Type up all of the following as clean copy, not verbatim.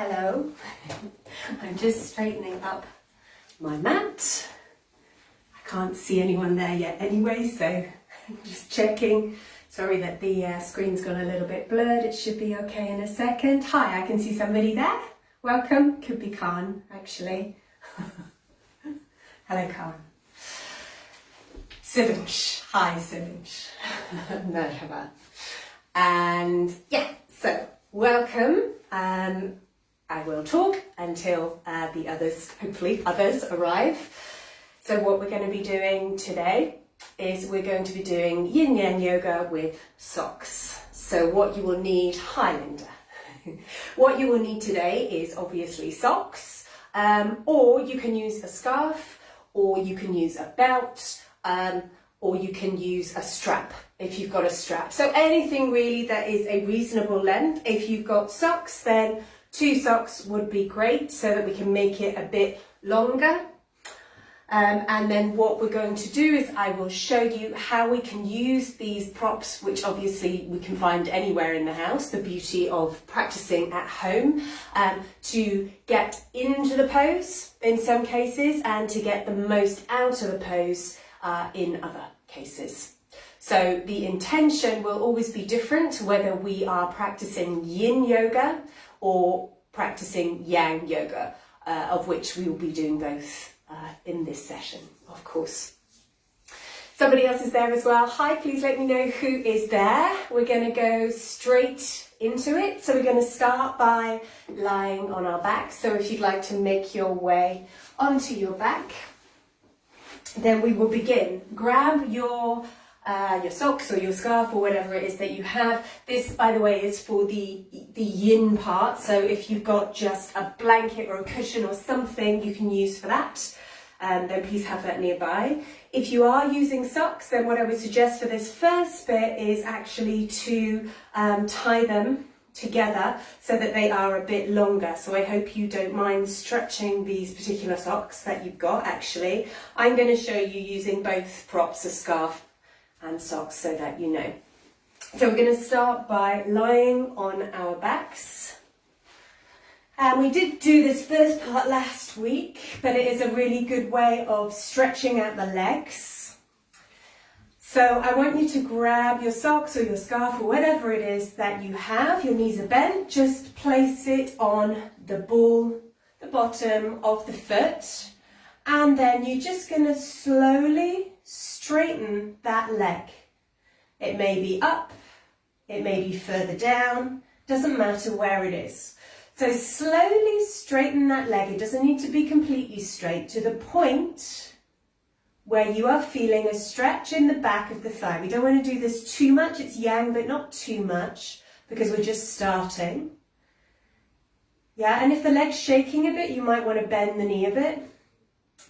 Hello, I'm just straightening up my mat. I can't see anyone there yet anyway, so I'm just checking. Sorry that the screen's gone a little bit blurred. It should be okay in a second. Hi, I can see somebody there. Welcome. Could be Khan, actually. Hello, Khan. Sivanch. Hi, Sivanch. Merhaba. And yeah, so welcome. I will talk until the others, hopefully others, arrive. So what we're going to be doing today is we're going to be doing Yin Yang Yoga with socks. So what you will need, hi Linda, what you will need today is obviously socks, or you can use a scarf, or you can use a belt, or you can use a strap if you've got a strap. So anything really that is a reasonable length. If you've got socks, then 2 socks would be great so that we can make it a bit longer. And then what we're going to do is I will show you how we can use these props, which obviously we can find anywhere in the house, the beauty of practicing at home, to get into the pose in some cases and to get the most out of the pose in other cases. So the intention will always be different, whether we are practicing Yin Yoga or practicing Yang Yoga, of which we will be doing both in this session, of course. Somebody else is there as well. Hi, please let me know who is there. We're going to go straight into it. So we're going to start by lying on our back. So if you'd like to make your way onto your back, then we will begin. Grab your socks or your scarf or whatever it is that you have. This, by the way, is for the yin part. So if you've got just a blanket or a cushion or something you can use for that, then please have that nearby. If you are using socks, then what I would suggest for this first bit is actually to tie them together so that they are a bit longer. So I hope you don't mind stretching these particular socks that you've got. Actually, I'm going to show you using both props, a scarf and socks, so that you know. So we're going to start by lying on our backs. And we did do this first part last week, but it is a really good way of stretching out the legs. So I want you to grab your socks or your scarf or whatever it is that you have. Your knees are bent. Just place it on the ball, the bottom of the foot. And then you're just going to slowly straighten that leg. It may be up, it may be further down, doesn't matter where it is. So slowly straighten that leg. It doesn't need to be completely straight, to the point where you are feeling a stretch in the back of the thigh. We don't want to do this too much. It's yang, but not too much, because we're just starting. Yeah, and if the leg's shaking a bit, you might want to bend the knee a bit.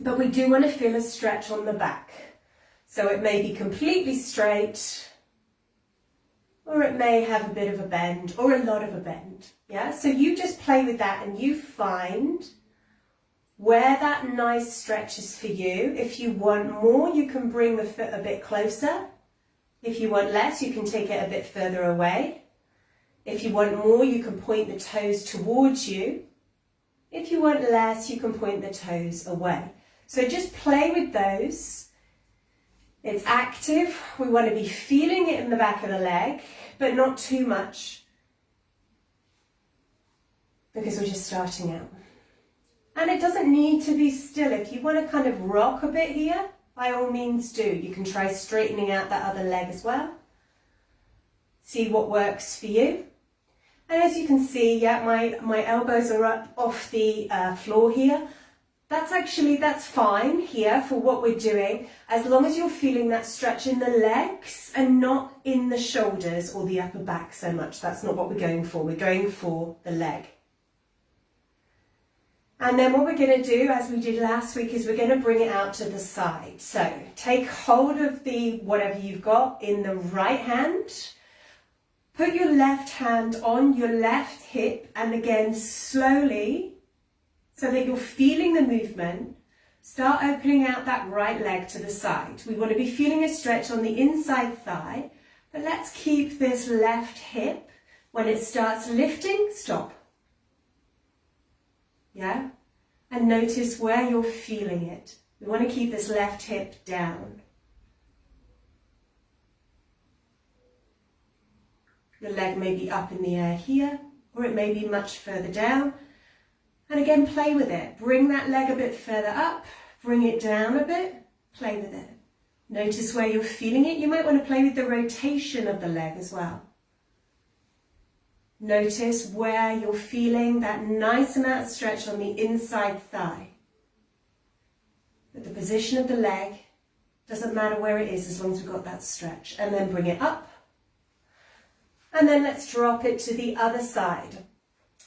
But we do want to feel a stretch on the back. So it may be completely straight, or it may have a bit of a bend, or a lot of a bend. Yeah, so you just play with that and you find where that nice stretch is for you. If you want more, you can bring the foot a bit closer. If you want less, you can take it a bit further away. If you want more, you can point the toes towards you. If you want less, you can point the toes away. So just play with those. It's active. We want to be feeling it in the back of the leg, but not too much, because we're just starting out. And it doesn't need to be still. If you want to kind of rock a bit here, by all means do. You can try straightening out that other leg as well. See what works for you. And as you can see, yeah, my elbows are up off the floor here. That's fine here for what we're doing, as long as you're feeling that stretch in the legs and not in the shoulders or the upper back so much. That's not what we're going for. We're going for the leg. And then what we're going to do, as we did last week, is we're going to bring it out to the side. So take hold of the whatever you've got in the right hand. Put your left hand on your left hip, and again slowly, so that you're feeling the movement, start opening out that right leg to the side. We want to be feeling a stretch on the inside thigh, but let's keep this left hip. When it starts lifting, stop. yeah? And notice where you're feeling it. We want to keep this left hip down. Your leg may be up in the air here, or it may be much further down. And again, play with it. Bring that leg a bit further up, bring it down a bit, play with it. Notice where you're feeling it. You might want to play with the rotation of the leg as well. Notice where you're feeling that nice amount of stretch on the inside thigh. But the position of the leg doesn't matter where it is as long as we've got that stretch. And then bring it up. And then let's drop it to the other side.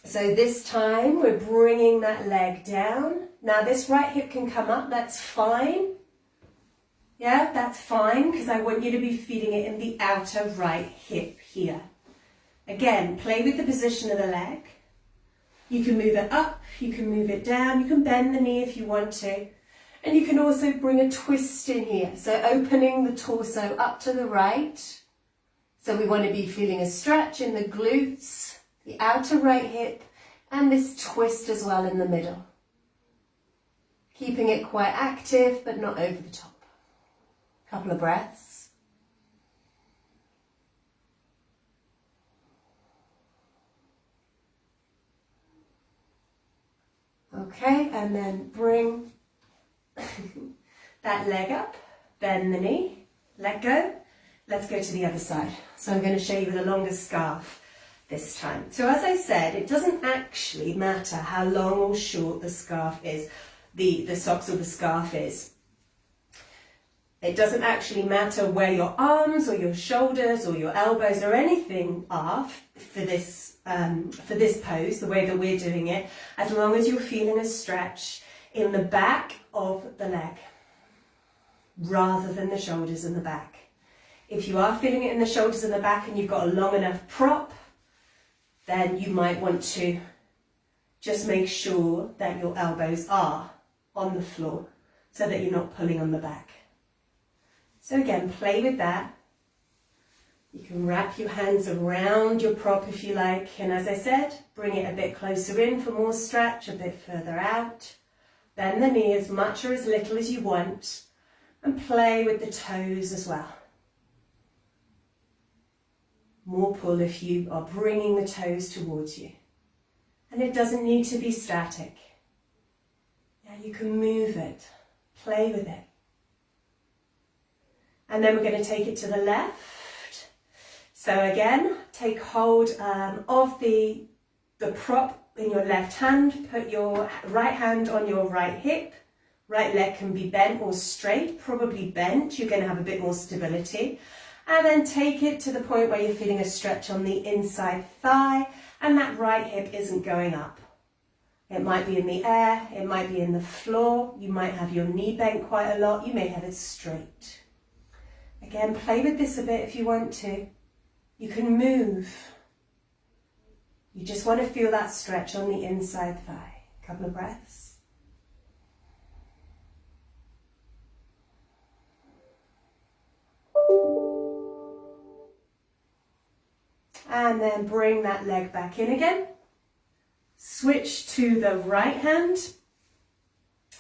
So this time we're bringing that leg down. Now this right hip can come up, that's fine. Yeah, that's fine, because I want you to be feeling it in the outer right hip here. Again, play with the position of the leg. You can move it up, you can move it down, you can bend the knee if you want to. And you can also bring a twist in here. So opening the torso up to the right. So we want to be feeling a stretch in the glutes, the outer right hip, and this twist as well in the middle. Keeping it quite active, but not over the top. Couple of breaths. Okay, and then bring that leg up, bend the knee, let go. Let's go to the other side. So I'm going to show you with a longer scarf this time. So as I said, it doesn't actually matter how long or short the scarf is, the socks or the scarf is. It doesn't actually matter where your arms or your shoulders or your elbows or anything are for this pose, the way that we're doing it, as long as you're feeling a stretch in the back of the leg rather than the shoulders and the back. If you are feeling it in the shoulders and the back and you've got a long enough prop, then you might want to just make sure that your elbows are on the floor so that you're not pulling on the back. So again, play with that. You can wrap your hands around your prop if you like, and as I said, bring it a bit closer in for more stretch, a bit further out. Bend the knee as much or as little as you want, and play with the toes as well. More pull if you are bringing the toes towards you. And it doesn't need to be static. Yeah, you can move it, play with it. And then we're going to take it to the left. So again, take hold of the prop in your left hand. Put your right hand on your right hip. Right leg can be bent or straight, probably bent. You're going to have a bit more stability. And then take it to the point where you're feeling a stretch on the inside thigh and that right hip isn't going up. It might be in the air, it might be in the floor, you might have your knee bent quite a lot, you may have it straight. Again, play with this a bit if you want to. You can move. You just want to feel that stretch on the inside thigh. A couple of breaths. And then bring that leg back in again. Switch to the right hand.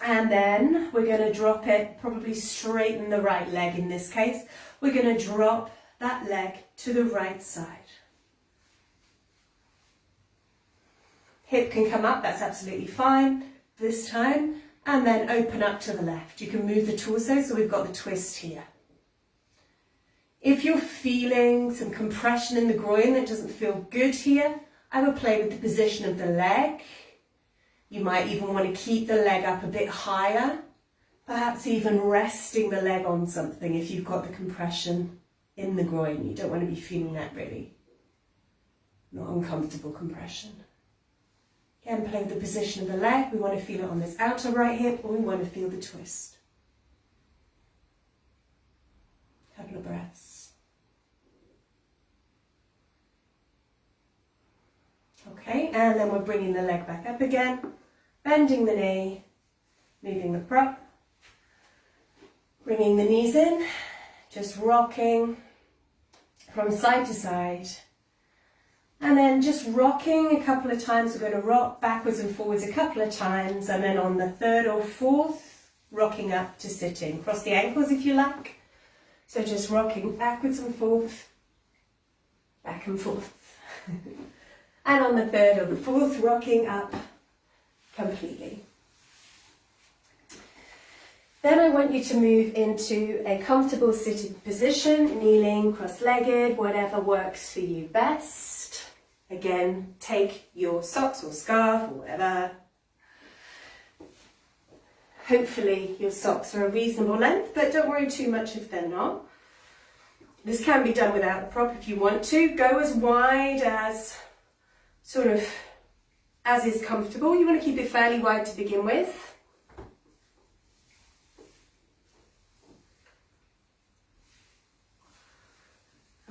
And then we're going to drop it, probably straighten the right leg in this case. We're going to drop that leg to the right side. Hip can come up, that's absolutely fine this time. And then open up to the left. You can move the torso, so we've got the twist here. If you're feeling some compression in the groin that doesn't feel good here, I would play with the position of the leg. You might even want to keep the leg up a bit higher, perhaps even resting the leg on something if you've got the compression in the groin. You don't want to be feeling that really, not uncomfortable compression. Again, play with the position of the leg. We want to feel it on this outer right hip, or we want to feel the twist. Couple of breaths. Okay, and then we're bringing the leg back up again, bending the knee, moving the prop, bringing the knees in, just rocking from side to side, And then just rocking a couple of times. We're going to rock backwards and forwards a couple of times, and then on the third or fourth, rocking up to sitting. Cross the ankles if you like. So just rocking backwards and forth, back and forth. And on the third or the fourth, rocking up completely. Then I want you to move into a comfortable sitting position, kneeling, cross-legged, whatever works for you best. Again, take your socks or scarf or whatever. Hopefully your socks are a reasonable length, but don't worry too much if they're not. This can be done without a prop if you want to. Go as wide as as is comfortable. You want to keep it fairly wide to begin with.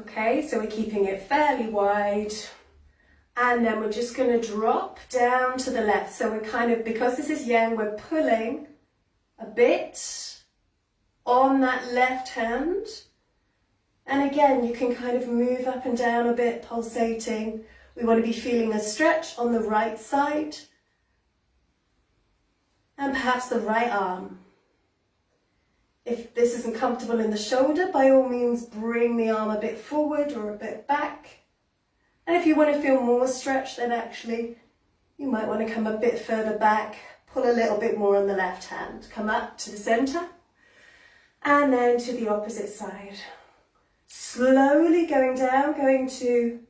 Okay, so we're keeping it fairly wide, and then we're just going to drop down to the left. So we're kind of, because this is yang, we're pulling a bit on that left hand. And again, you can kind of move up and down a bit, pulsating. We want to be feeling a stretch on the right side, and perhaps the right arm. If this isn't comfortable in the shoulder, by all means bring the arm a bit forward or a bit back. And if you want to feel more stretch, then actually you might want to come a bit further back, pull a little bit more on the left hand. Come up to the center and then to the opposite side. Slowly going down, going to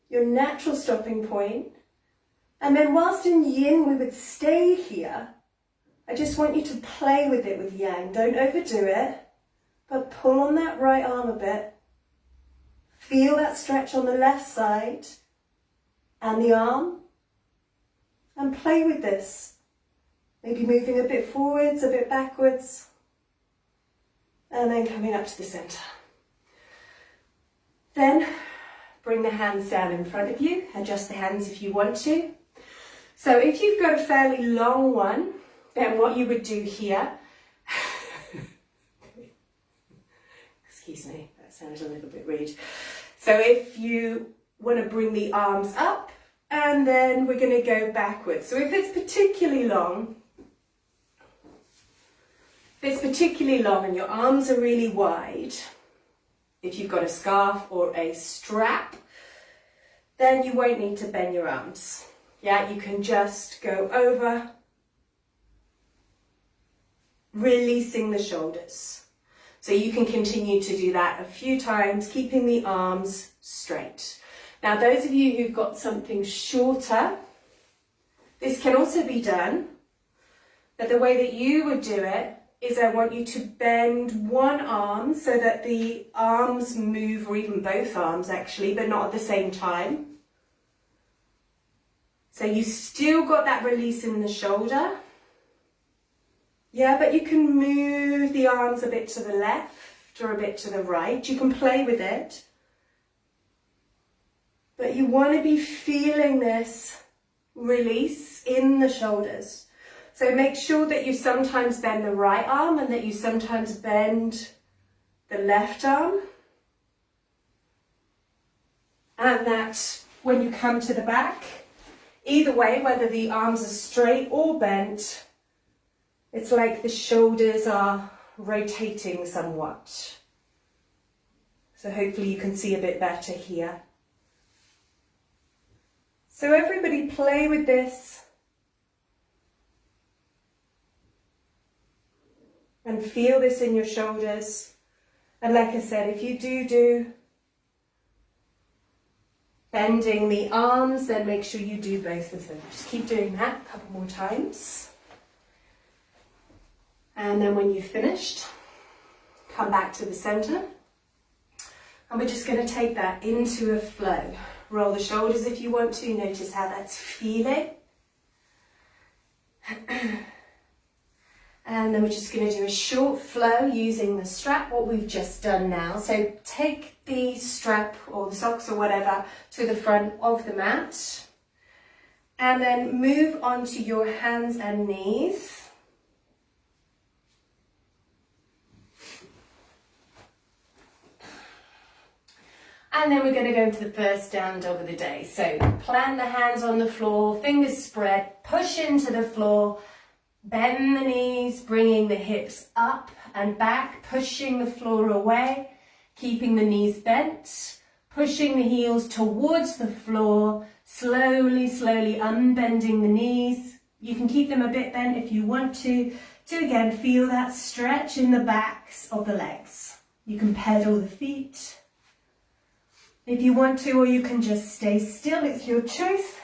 your natural stopping point. And then whilst in yin we would stay here, I just want you to play with it with yang. Don't overdo it, but pull on that right arm a bit. Feel that stretch on the left side and the arm, and play with this. Maybe moving a bit forwards, a bit backwards, and then coming up to the center. Then bring the hands down in front of you. Adjust the hands if you want to. So if you've got a fairly long one, then what you would do here, excuse me, that sounded a little bit rude. So if you want to bring the arms up, and then we're going to go backwards. So if it's particularly long and your arms are really wide, if you've got a scarf or a strap, then you won't need to bend your arms. Yeah, you can just go over, releasing the shoulders. So you can continue to do that a few times, keeping the arms straight. Now, those of you who've got something shorter, this can also be done, but the way that you would do it is I want you to bend one arm so that the arms move, or even both arms actually, but not at the same time. So you still got that release in the shoulder. Yeah, but you can move the arms a bit to the left or a bit to the right. You can play with it. But you want to be feeling this release in the shoulders. So make sure that you sometimes bend the right arm and that you sometimes bend the left arm. And that when you come to the back, either way, whether the arms are straight or bent, it's like the shoulders are rotating somewhat. So hopefully you can see a bit better here. So everybody play with this and feel this in your shoulders. And like I said, if you do bending the arms, then make sure you do both of them. Just keep doing that a couple more times. And then when you've finished, come back to the center. And we're just going to take that into a flow. Roll the shoulders if you want to. Notice how that's feeling. And then we're just going to do a short flow using the strap, what we've just done now. So take the strap or the socks or whatever to the front of the mat. And then move onto your hands and knees. And then we're going to go into the first down dog of the day. So plant the hands on the floor, fingers spread, push into the floor, bend the knees, bringing the hips up and back, pushing the floor away, keeping the knees bent, pushing the heels towards the floor, slowly, slowly unbending the knees. You can keep them a bit bent if you want to again feel that stretch in the backs of the legs. You can pedal the feet if you want to, or you can just stay still, it's your choice.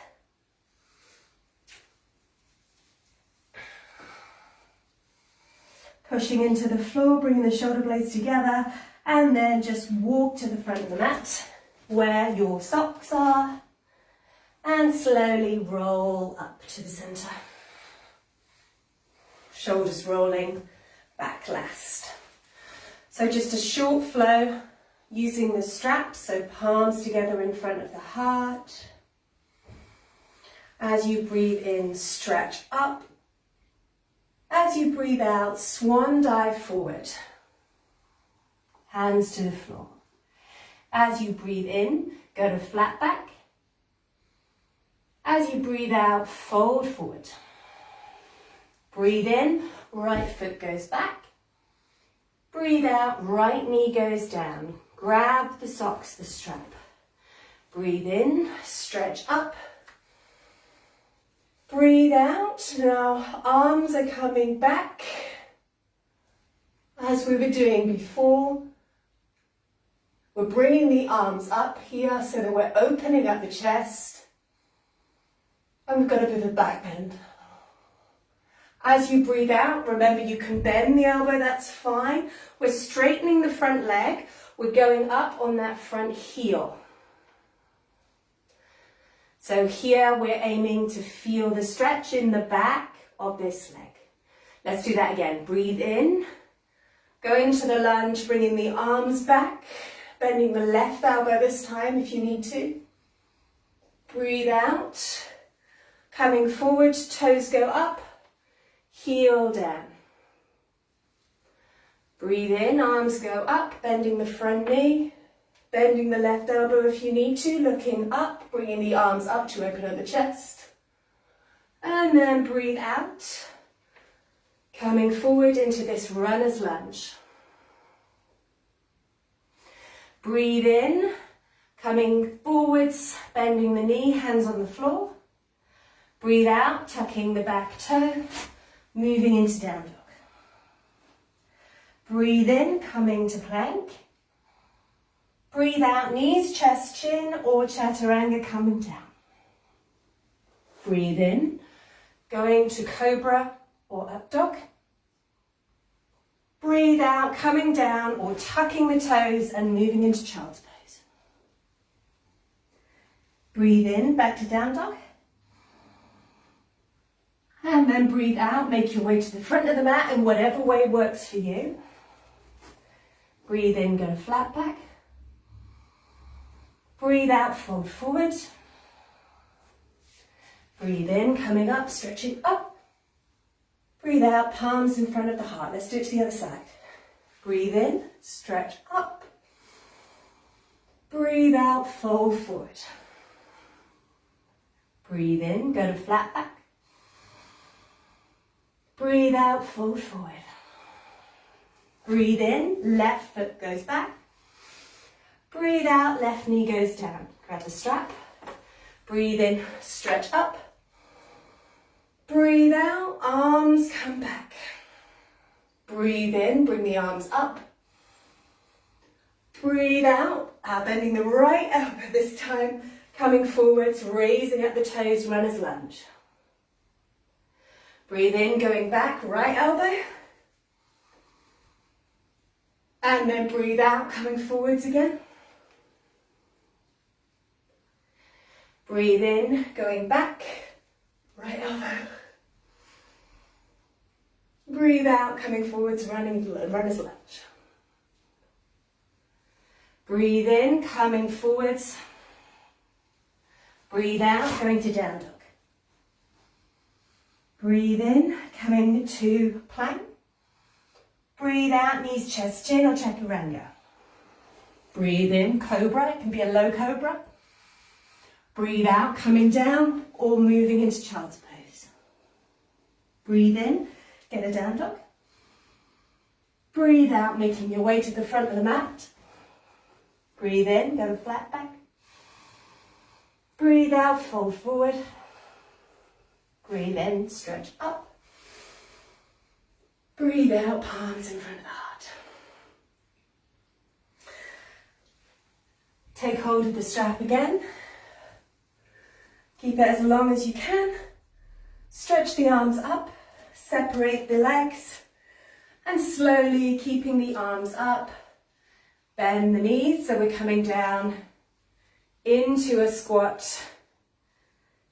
Pushing into the floor, bringing the shoulder blades together, and then just walk to the front of the mat where your socks are, and slowly roll up to the center. Shoulders rolling, back last. So just a short flow using the straps, so palms together in front of the heart. As you breathe in, stretch up. As you breathe out, swan dive forward. Hands to the floor. As you breathe in, go to flat back. As you breathe out, fold forward. Breathe in, right foot goes back. Breathe out, right knee goes down. Grab the socks, the strap. Breathe in, stretch up. Breathe out. Now arms are coming back as we were doing before. We're bringing the arms up here so that we're opening up the chest. And we've got a bit of a back bend. As you breathe out, remember you can bend the elbow, that's fine. We're straightening the front leg. We're going up on that front heel. So here we're aiming to feel the stretch in the back of this leg. Let's do that again. Breathe in. Go into the lunge, bringing the arms back. Bending the left elbow this time if you need to. Breathe out. Coming forward, toes go up. Heel down. Breathe in, arms go up, bending the front knee, bending the left elbow if you need to, looking up, bringing the arms up to open up the chest. And then breathe out, coming forward into this runner's lunge. Breathe in, coming forwards, bending the knee, hands on the floor. Breathe out, tucking the back toe, moving into down dog. Breathe in, coming to plank. Breathe out, knees, chest, chin, or chaturanga coming down. Breathe in, going to cobra or up dog. Breathe out, coming down or tucking the toes and moving into child's pose. Breathe in, back to down dog. And then breathe out, make your way to the front of the mat in whatever way works for you. Breathe in, go to flat back. Breathe out, fold forward. Breathe in, coming up, stretching up. Breathe out, palms in front of the heart. Let's do it to the other side. Breathe in, stretch up. Breathe out, fold forward. Breathe in, go to flat back. Breathe out, fold forward. Breathe in, left foot goes back. Breathe out, left knee goes down. Grab the strap. Breathe in, stretch up. Breathe out, arms come back. Breathe in, bring the arms up. Breathe out, bending the right elbow this time, coming forwards, raising up the toes, runner's lunge. Breathe in, going back, right elbow. And then breathe out, coming forwards again. Breathe in, going back, right elbow. Breathe out, coming forwards, runner's lunge. Breathe in, coming forwards. Breathe out, going to down dog. Breathe in, coming to plank. Breathe out, knees, chest, chin or chaturanga. Breathe in, cobra. It can be a low cobra. Breathe out, coming down or moving into child's pose. Breathe in, get a down dog. Breathe out, making your way to the front of the mat. Breathe in, go flat back. Breathe out, fold forward. Breathe in, stretch up. Breathe out, palms in front of the heart. Take hold of the strap again. Keep it as long as you can. Stretch the arms up, separate the legs, and slowly keeping the arms up, bend the knees, so we're coming down into a squat.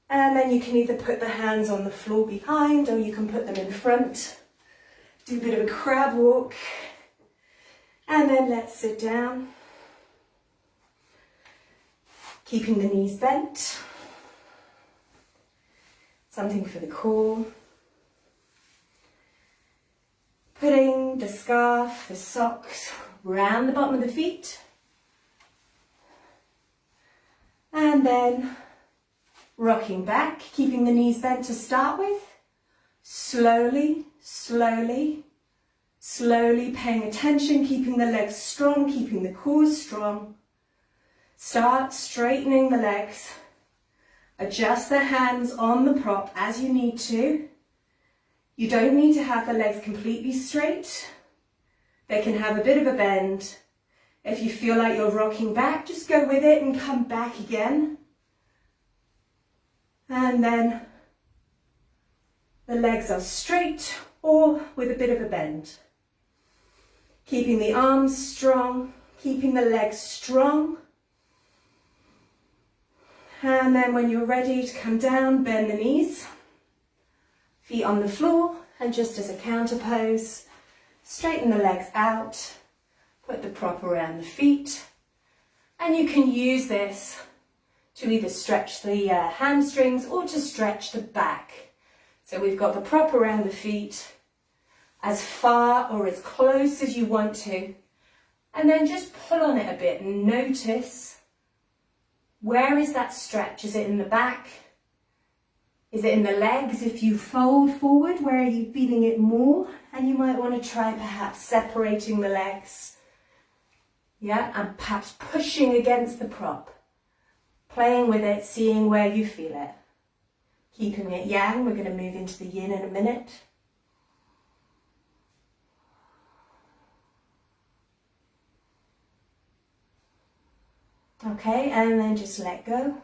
And then you can either put the hands on the floor behind or you can put them in front. Do a bit of a crab walk. And then let's sit down. Keeping the knees bent. Something for the core. Putting the scarf, the socks, around the bottom of the feet. And then rocking back, keeping the knees bent to start with. Slowly, slowly, slowly paying attention, keeping the legs strong, keeping the core strong. Start straightening the legs. Adjust the hands on the prop as you need to. You don't need to have the legs completely straight. They can have a bit of a bend. If you feel like you're rocking back, just go with it and come back again. And then the legs are straight or with a bit of a bend. Keeping the arms strong, keeping the legs strong. And then when you're ready to come down, bend the knees, feet on the floor, and just as a counter pose, straighten the legs out, put the prop around the feet, and you can use this to either stretch the hamstrings or to stretch the back. So we've got the prop around the feet, as far or as close as you want to, and then just pull on it a bit and notice, where is that stretch? Is it in the back? Is it in the legs? If you fold forward, where are you feeling it more? And you might want to try perhaps separating the legs. Yeah, and perhaps pushing against the prop. Playing with it, seeing where you feel it. Keeping it yang, we're going to move into the yin in a minute. Okay, and then just let go.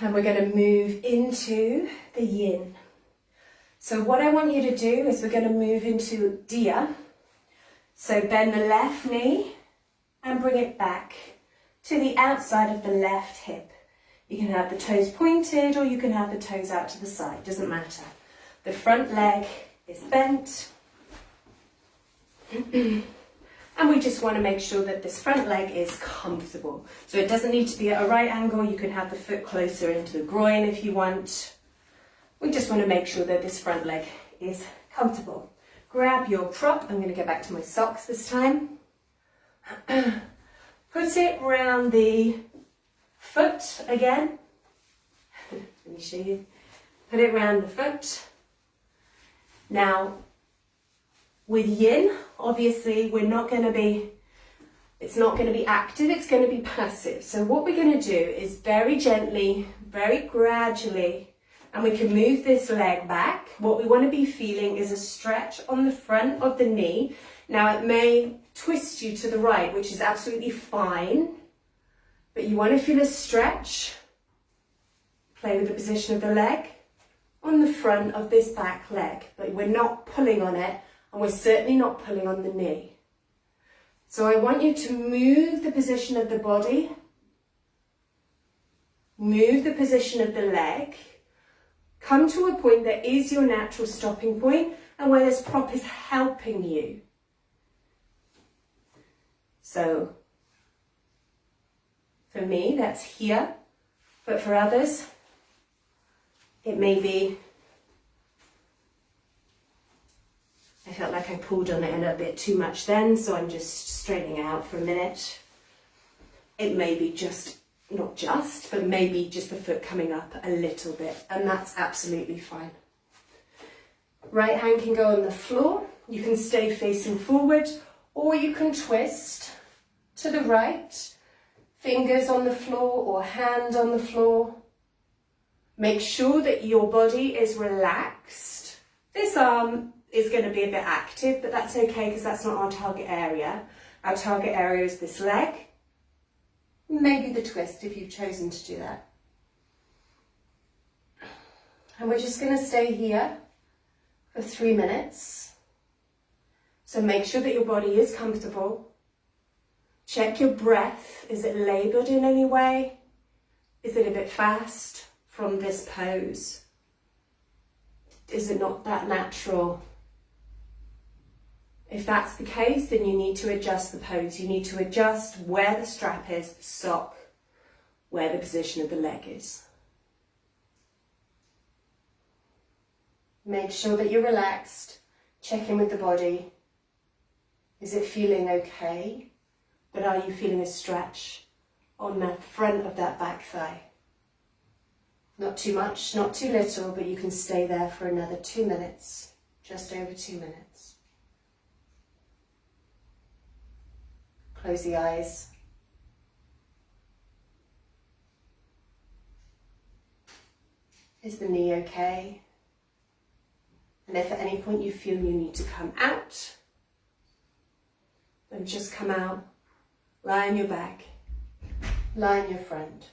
And we're going to move into the yin. So what I want you to do is we're going to move into diya. So bend the left knee and bring it back to the outside of the left hip. You can have the toes pointed or you can have the toes out to the side, doesn't matter. The front leg is bent. And we just want to make sure that this front leg is comfortable. So it doesn't need to be at a right angle. You can have the foot closer into the groin if you want. We just want to make sure that this front leg is comfortable. Grab your prop. I'm going to get back to my socks this time. Put it round the foot again. Let me show you. Put it round the foot. Now, with yin, obviously, it's not going to be active, it's going to be passive. So what we're going to do is very gently, very gradually, and we can move this leg back. What we want to be feeling is a stretch on the front of the knee. Now it may twist you to the right, which is absolutely fine, but you want to feel a stretch. Play with the position of the leg on the front of this back leg, but we're not pulling on it. And we're certainly not pulling on the knee. So I want you to move the position of the body, move the position of the leg, come to a point that is your natural stopping point and where this prop is helping you. So for me, that's here, but for others, it may be I felt like I pulled on it a little bit too much then, so I'm just straightening out for a minute. It may be not just, but maybe just the foot coming up a little bit, and that's absolutely fine. Right hand can go on the floor. You can stay facing forward, or you can twist to the right, fingers on the floor or hand on the floor. Make sure that your body is relaxed. This arm is going to be a bit active, but that's okay because that's not our target area. Our target area is this leg. Maybe the twist if you've chosen to do that. And we're just going to stay here for 3 minutes. So make sure that your body is comfortable. Check your breath. Is it laboured in any way? Is it a bit fast from this pose? Is it not that natural? If that's the case, then you need to adjust the pose. You need to adjust where the strap is, the sock, where the position of the leg is. Make sure that you're relaxed. Check in with the body. Is it feeling okay? But are you feeling a stretch on the front of that back thigh? Not too much, not too little, but you can stay there for another 2 minutes, just over 2 minutes. Close the eyes. Is the knee okay? And if at any point you feel you need to come out, then just come out, lie on your back, lie on your front.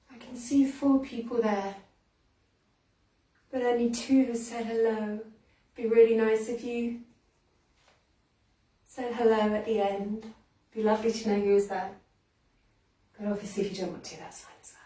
I can see 4 people there, but only 2 have said hello. It'd be really nice if you said hello at the end. It'd be lovely to know who was there. But obviously if you don't want to, that's fine as well.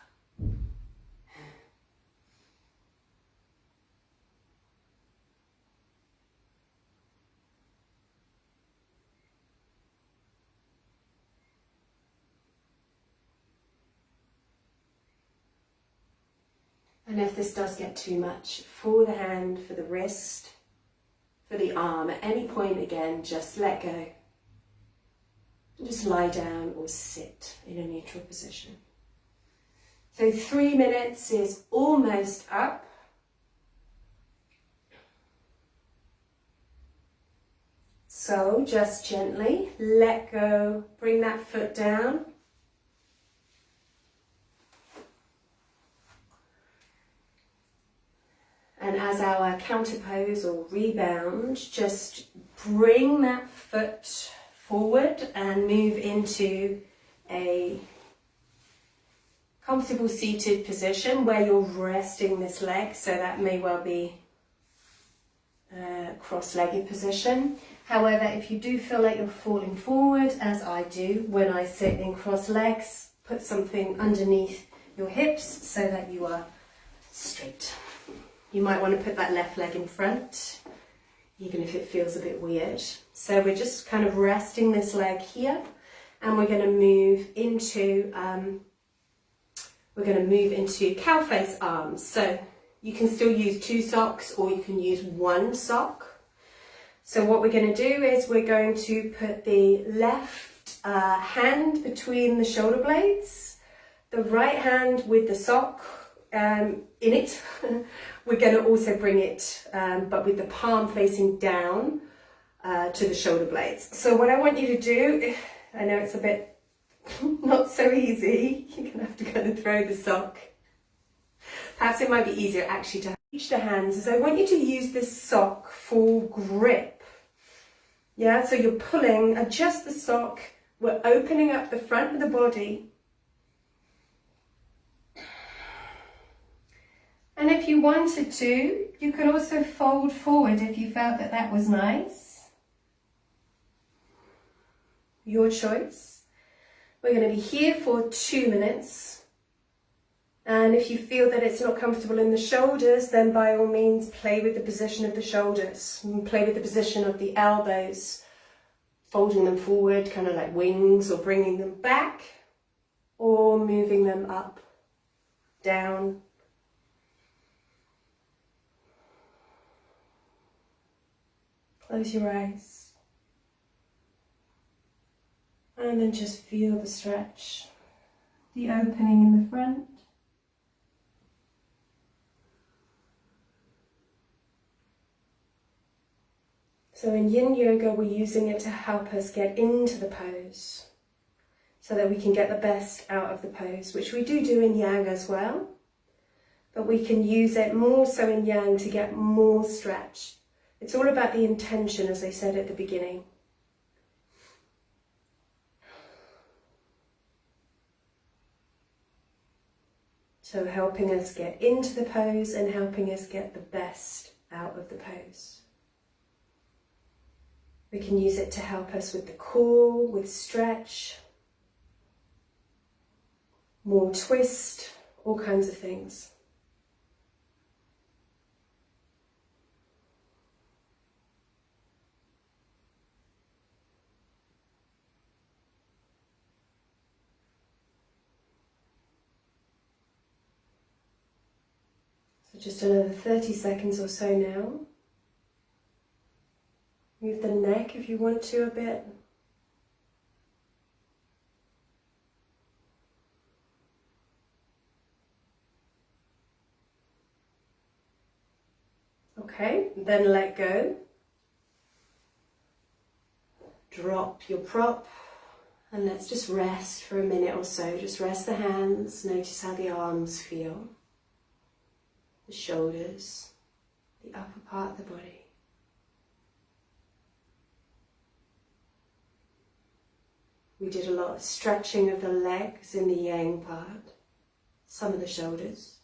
And if this does get too much, for the hand, for the wrist, for the arm, at any point again, just let go. And just lie down or sit in a neutral position. So 3 minutes is almost up. So just gently let go, bring that foot down. And as our counter pose or rebound, just bring that foot forward and move into a comfortable seated position where you're resting this leg. So that may well be a cross-legged position. However, if you do feel like you're falling forward, as I do when I sit in cross legs, put something underneath your hips so that you are straight. You might want to put that left leg in front, even if it feels a bit weird. So we're just kind of resting this leg here, and we're going to move into cow face arms. So you can still use 2 socks, or you can use 1 sock. So what we're going to do is we're going to put the left hand between the shoulder blades, the right hand with the sock in it. We're going to also bring it, but with the palm facing down to the shoulder blades. So what I want you to do, I know it's a bit not so easy, you're going to have to kind of throw the sock. Perhaps it might be easier actually to reach the hands, is I want you to use this sock for grip. Yeah, so you're pulling, adjust the sock, we're opening up the front of the body. And if you wanted to, you could also fold forward if you felt that that was nice. Your choice. We're going to be here for 2 minutes. And if you feel that it's not comfortable in the shoulders, then by all means play with the position of the shoulders. And play with the position of the elbows, folding them forward, kind of like wings, or bringing them back, or moving them up, down. Close your eyes. And then just feel the stretch, the opening in the front. So in Yin Yoga, we're using it to help us get into the pose so that we can get the best out of the pose, which we do in Yang as well. But we can use it more so in Yang to get more stretch. It's all about the intention, as I said at the beginning. So helping us get into the pose and helping us get the best out of the pose. We can use it to help us with the core, with stretch, more twist, all kinds of things. So just another 30 seconds or so now. Move the neck if you want to a bit. Okay, then let go. Drop your prop and let's just rest for a minute or so. Just rest the hands, notice how the arms feel, the shoulders, the upper part of the body. We did a lot of stretching of the legs in the Yang part, some of the shoulders.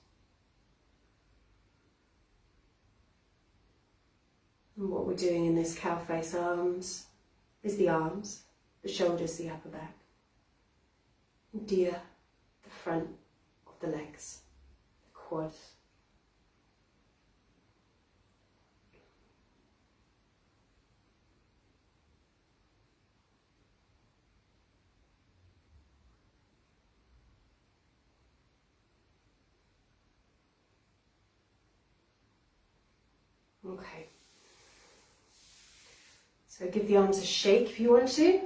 And what we're doing in this cow face arms is the arms, the shoulders, the upper back. And deer, the front of the legs, the quads. Okay, so give the arms a shake if you want to.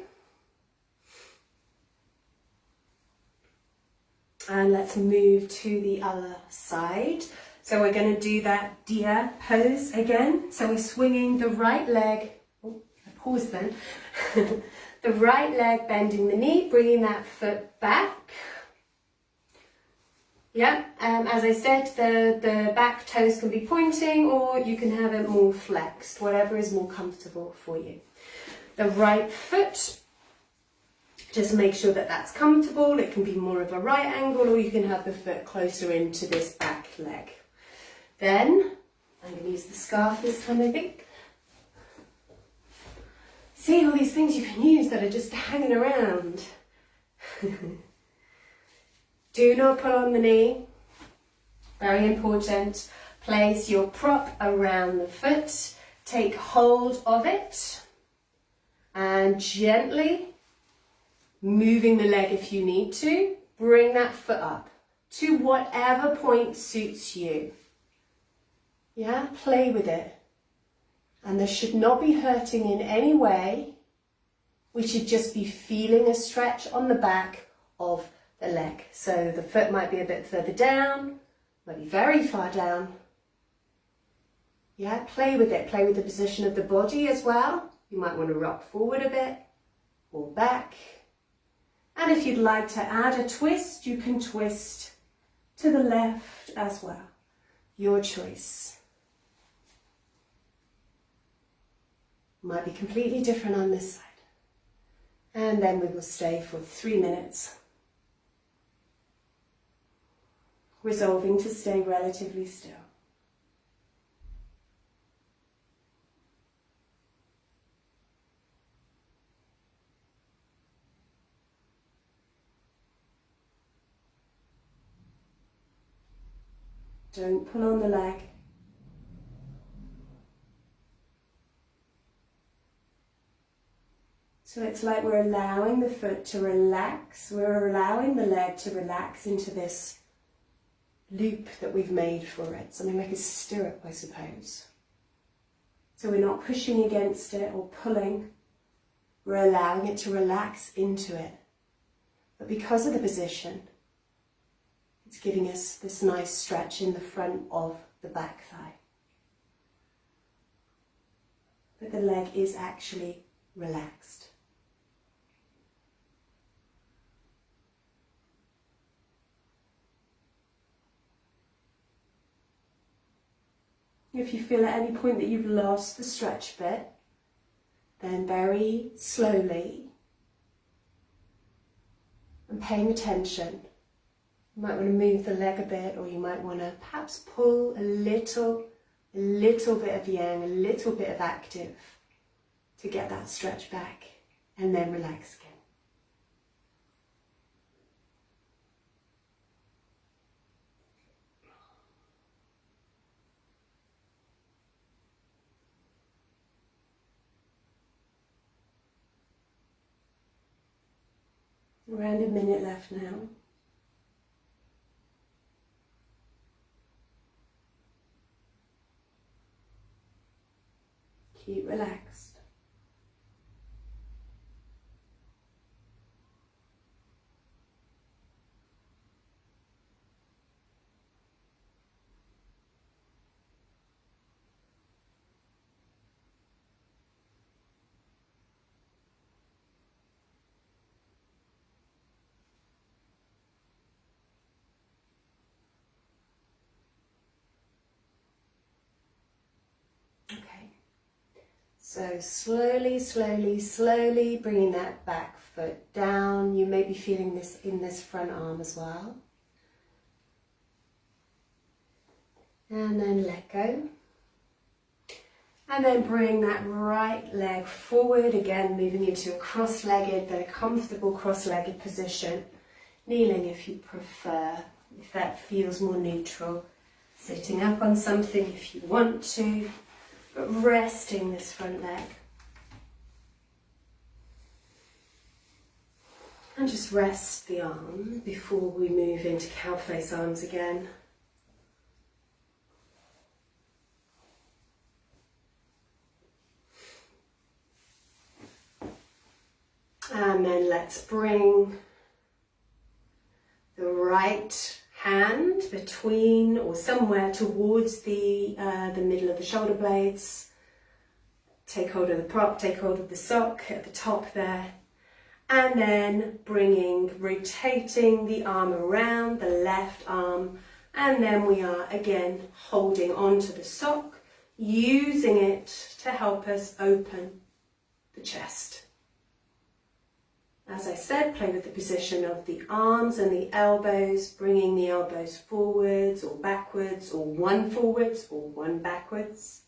And let's move to the other side. So we're going to do that deer pose again. So we're swinging the right leg, oh, I paused then, the right leg bending the knee, bringing that foot back. Yeah, as I said, the back toes can be pointing or you can have it more flexed, whatever is more comfortable for you. The right foot, just make sure that that's comfortable. It can be more of a right angle or you can have the foot closer into this back leg. Then, I'm going to use the scarf this time, I think. See all these things you can use that are just hanging around. Do not pull on the knee, very important. Place your prop around the foot, take hold of it and gently moving the leg if you need to, bring that foot up to whatever point suits you. Yeah, play with it. And this should not be hurting in any way. We should just be feeling a stretch on the back of the leg. So the foot might be a bit further down, might be very far down. Yeah, play with it. Play with the position of the body as well. You might want to rock forward a bit or back. And if you'd like to add a twist, you can twist to the left as well. Your choice. Might be completely different on this side. And then we will stay for 3 minutes. Resolving to stay relatively still. Don't pull on the leg. So it's like we're allowing the foot to relax. We're allowing the leg to relax into this loop that we've made for it. Something like a stirrup, I suppose. So we're not pushing against it or pulling. We're allowing it to relax into it. But because of the position, it's giving us this nice stretch in the front of the back thigh. But the leg is actually relaxed. If you feel at any point that you've lost the stretch bit, then very slowly and paying attention, you might want to move the leg a bit, or you might want to perhaps pull a little bit of yang, a little bit of active to get that stretch back, and then relax again. Around a minute left now. Keep relaxed. Okay. So slowly bringing that back foot down. You may be feeling this in this front arm as well. And then let go. And then bring that right leg forward, again moving into a cross-legged, then a comfortable cross-legged position. Kneeling if you prefer, if that feels more neutral. Sitting up on something if you want to. But resting this front leg. And just rest the arm before we move into cow face arms again. And then let's bring the right hand between or somewhere towards the middle of the shoulder blades. Take hold of the prop, take hold of the sock at the top there. And then rotating the arm around the left arm. And then we are again holding onto the sock, using it to help us open the chest. As I said, play with the position of the arms and the elbows, bringing the elbows forwards or backwards, or one forwards or one backwards.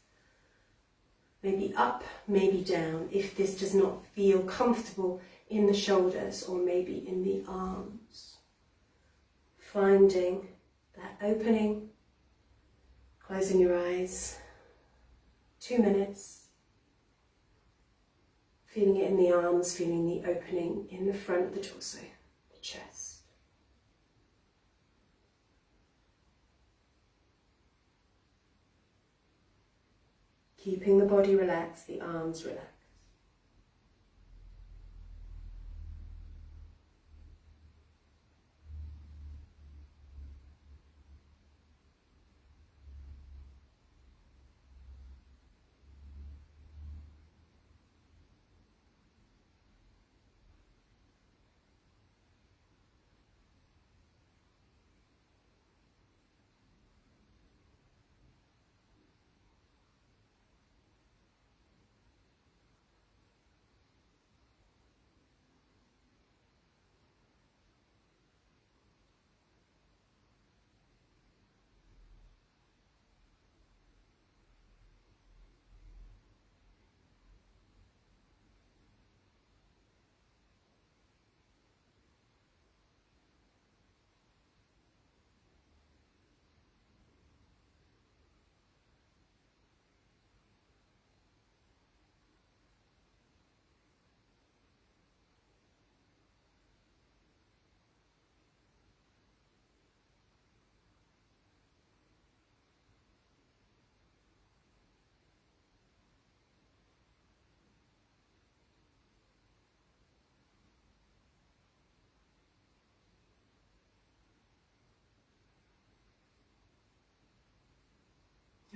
Maybe up, maybe down, if this does not feel comfortable in the shoulders or maybe in the arms. Finding that opening, closing your eyes, 2 minutes. Feeling it in the arms, feeling the opening in the front of the torso, the chest. Keeping the body relaxed, the arms relaxed.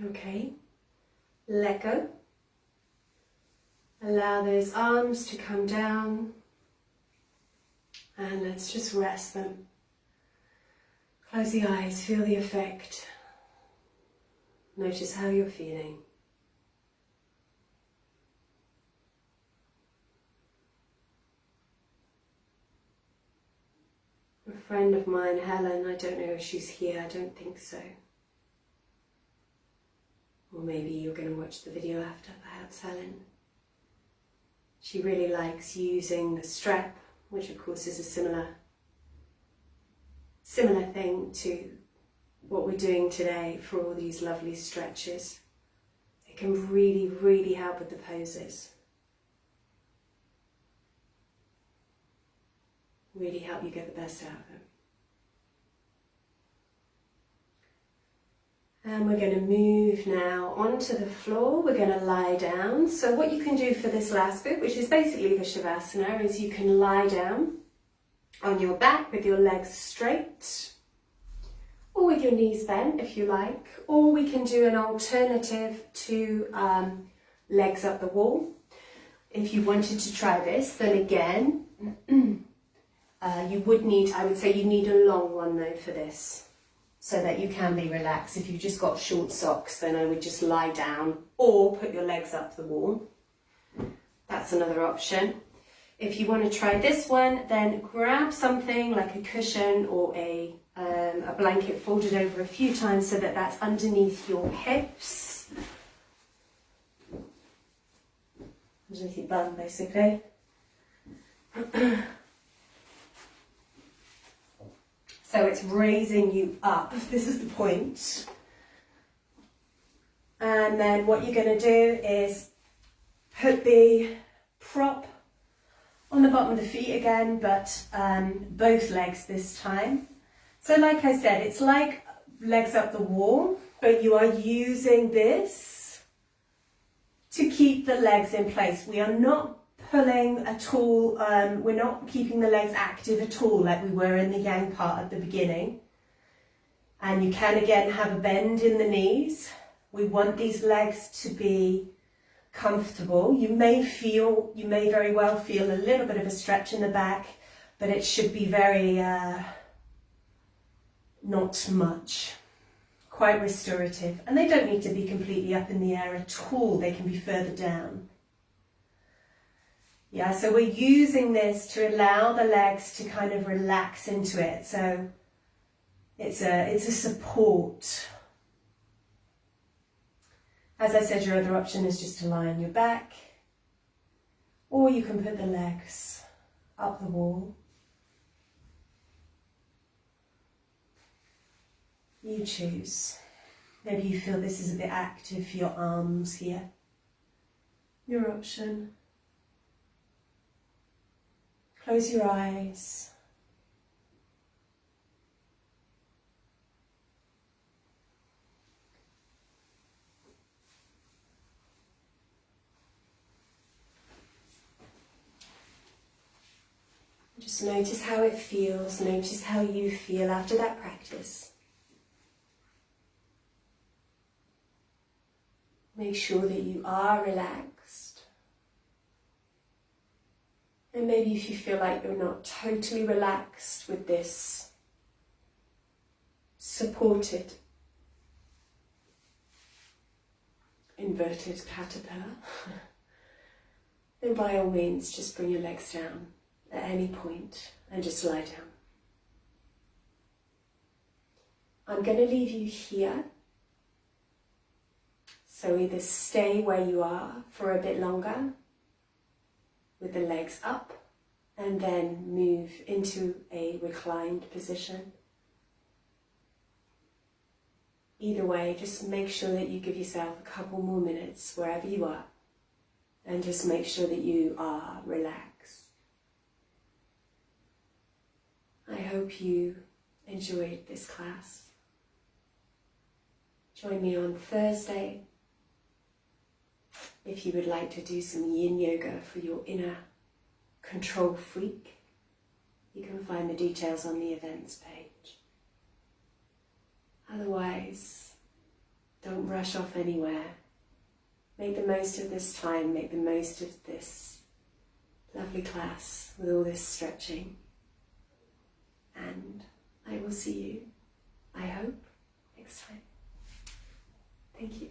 Okay, let go. Allow those arms to come down and let's just rest them. Close the eyes, feel the effect. Notice how you're feeling. A friend of mine, Helen, I don't know if she's here, I don't think so. Or maybe you're going to watch the video after, perhaps, Helen. She really likes using the strap, which of course is a similar thing to what we're doing today for all these lovely stretches. It can really, really help with the poses. Really help you get the best out of them. And we're going to move now onto the floor. We're going to lie down. So what you can do for this last bit, which is basically the Shavasana, is you can lie down on your back with your legs straight, or with your knees bent if you like, or we can do an alternative to legs up the wall. If you wanted to try this, then again, you would need, I would say you need a long one though for this, so that you can be relaxed. If you've just got short socks, then I would just lie down or put your legs up the wall. That's another option. If you want to try this one, then grab something like a cushion or a blanket folded over a few times so that that's underneath your hips. Underneath your bum, basically. So it's raising you up. This is the point. And then what you're going to do is put the prop on the bottom of the feet again, but both legs this time. So like I said, it's like legs up the wall, but you are using this to keep the legs in place. We are not pulling at all, we're not keeping the legs active at all like we were in the yang part at the beginning. And you can again have a bend in the knees. We want these legs to be comfortable. You may very well feel a little bit of a stretch in the back, but it should be very, not much, quite restorative. And they don't need to be completely up in the air at all, they can be further down. Yeah, so we're using this to allow the legs to kind of relax into it. So it's a support. As I said, your other option is just to lie on your back, or you can put the legs up the wall. You choose. Maybe you feel this is a bit active for your arms here. Your option. Close your eyes. Just notice how it feels, notice how you feel after that practice. Make sure that you are relaxed. And maybe if you feel like you're not totally relaxed with this supported inverted caterpillar, then by all means just bring your legs down at any point and just lie down. I'm going to leave you here. So either stay where you are for a bit longer with the legs up and then move into a reclined position. Either way, just make sure that you give yourself a couple more minutes wherever you are and just make sure that you are relaxed. I hope you enjoyed this class. Join me on Thursday if you would like to do some Yin Yoga for your inner control freak. You can find the details on the events page. Otherwise, Don't rush off anywhere. Make the most of this time, make the most of this lovely class with all this stretching. And I will see you, I hope, next time. Thank you.